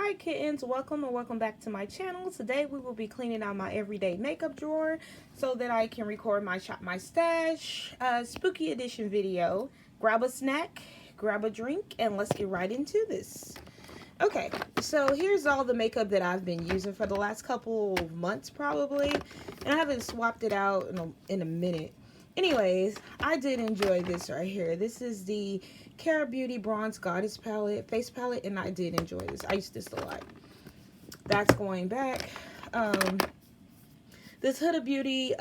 Hi kittens, welcome and welcome back to my channel. Today we will be cleaning out my everyday makeup drawer so that I can record my Shop My Stash spooky edition video. Grab a snack, grab a drink, and let's get right into this. Okay, so here's all the makeup that I've been using for the last couple of months probably, and I haven't swapped it out in a minute. Anyways, I did enjoy this right here. This is the Cara Beauty Bronze Goddess palette, face palette, and I did enjoy this. I used this a lot. That's going back. This Huda Beauty,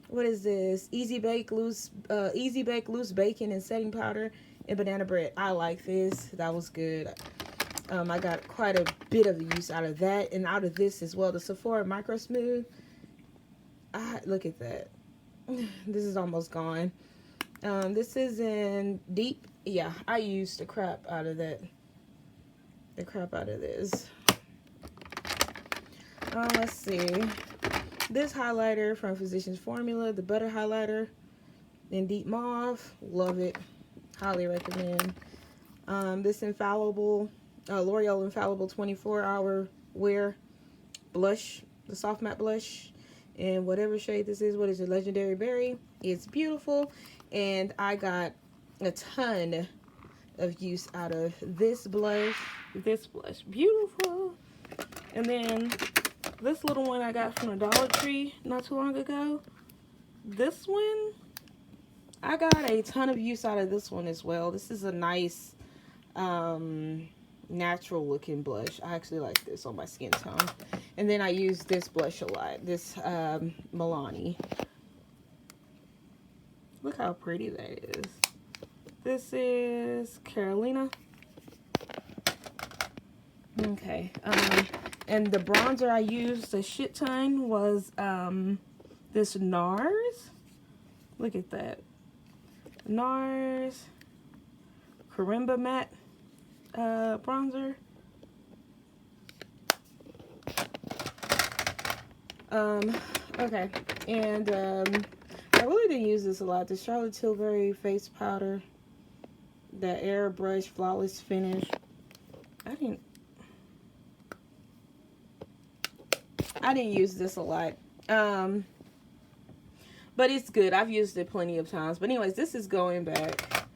what is this? Easy Bake Loose Bacon and Setting Powder and Banana Bread. I like this. That was good. I got quite a bit of use out of that and out of this as well. The Sephora Micro Smooth. Look at that. This is almost gone. This is in Deep. Yeah, I used the crap out of that. The crap out of this. Let's see. This highlighter from Physicians Formula, the Butter Highlighter in Deep Mauve. Love it. Highly recommend. This Infallible, L'Oreal Infallible 24-hour wear blush, the soft matte blush. In whatever shade this is. What is it? Legendary Berry. It's beautiful. And I got a ton of use out of this blush. Beautiful. And then this little one I got from the Dollar Tree not too long ago. This one, I got a ton of use out of this one as well. This is a nice natural looking blush. I actually like this on my skin tone. And then I use this blush a lot. This Milani. Look how pretty that is. This is Carolina. Okay. And the bronzer I used a shit ton was this NARS. Look at that. NARS Karimba Matte bronzer. Okay, and I really didn't use this a lot. The Charlotte Tilbury face powder, the Airbrush Flawless Finish. I didn't use this a lot. But it's good. I've used it plenty of times. But anyways, this is going back.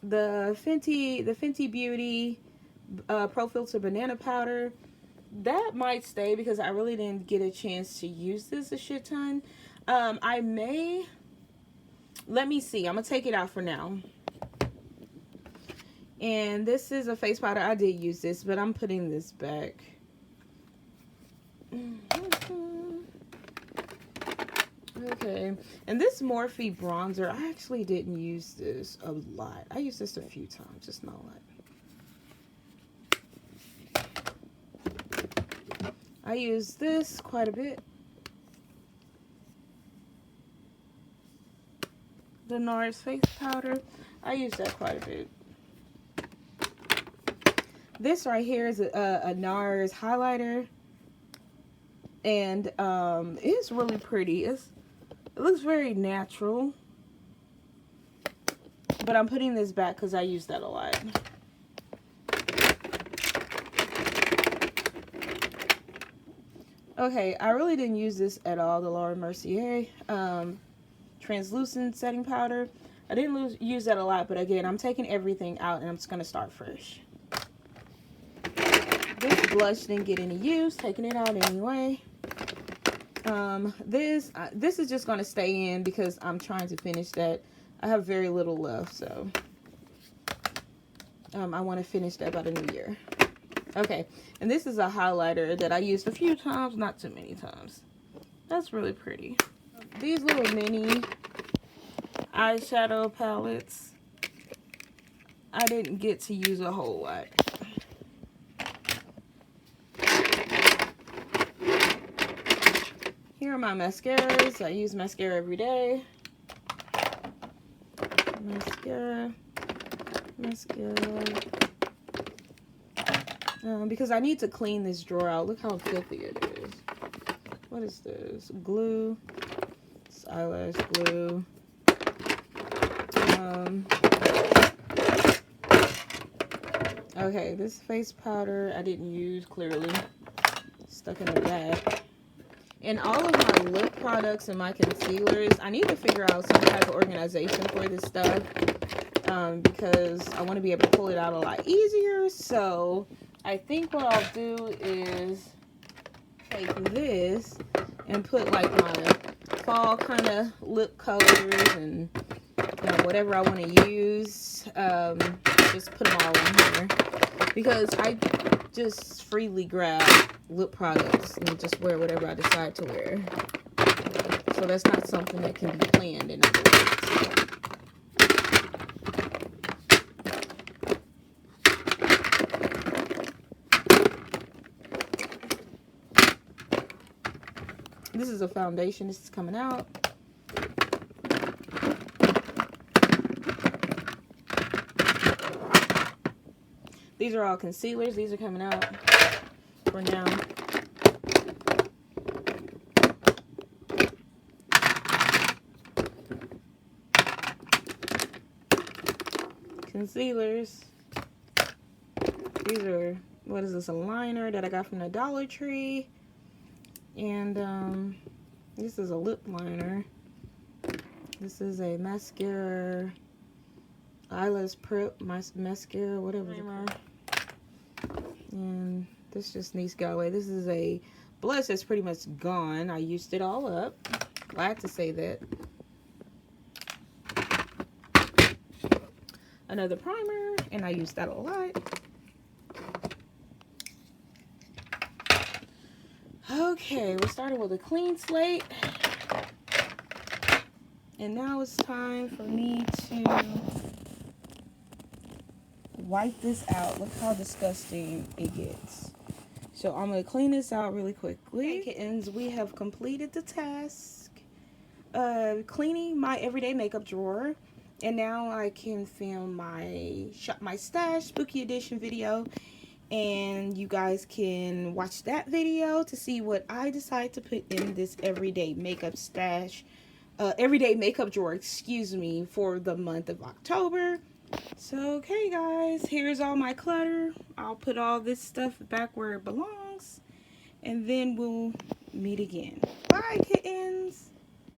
The Fenty Beauty Pro Filter Banana Powder. That might stay because I really didn't get a chance to use this a shit ton. I may, let me see. I'm going to take it out for now. And this is a face powder. I did use this, but I'm putting this back. Okay. And this Morphe bronzer, I actually didn't use this a lot. I used this a few times, just not a lot. I use this quite a bit. The NARS face powder, I use that quite a bit. This right here is a NARS highlighter, and it's really pretty. It looks very natural, but I'm putting this back because I use that a lot. Okay, I really didn't use this at all, the Laura Mercier translucent setting powder. I didn't use that a lot, but again, I'm taking everything out and I'm just going to start fresh. This blush didn't get any use, taking it out anyway. This is just going to stay in because I'm trying to finish that. I have very little left, so I want to finish that by the new year. Okay, and this is a highlighter that I used a few times, not too many times. That's really pretty. These little mini eyeshadow palettes, I didn't get to use a whole lot. Here are my mascaras. I use mascara every day. Mascara. Because I need to clean this drawer out. Look how filthy it is. What is this? Glue. It's eyelash glue. Okay, this face powder I didn't use, clearly. Stuck in the bag. And all of my lip products and my concealers, I need to figure out some type of organization for this stuff. Because I want to be able to pull it out a lot easier. So I think what I'll do is take this and put like my fall kind of lip colors and whatever I want to use. Just put them all in here because I just freely grab lip products and just wear whatever I decide to wear. So that's not something that can be planned in other words. This is a foundation. This is coming out. These are all concealers. These are coming out for now. Concealers. These are, what is this, a liner that I got from the Dollar Tree. And this is a lip liner. This is a mascara, eyelash prep, mascara, whatever. And this just needs to go away. This is a blush that's pretty much gone. I used it all up. Glad to say that. Another primer, and I use that a lot. Okay, we're starting with a clean slate. And now it's time for me to wipe this out. Look how disgusting it gets. So I'm going to clean this out really quickly. Okay, kittens, we have completed the task of cleaning my everyday makeup drawer. And now I can film my Shop My Stash Spooky Edition video. And you guys can watch that video to see what I decide to put in this everyday makeup stash. Everyday makeup drawer, excuse me, for the month of October. So, okay, guys, here's all my clutter. I'll put all this stuff back where it belongs. And then we'll meet again. Bye, kittens.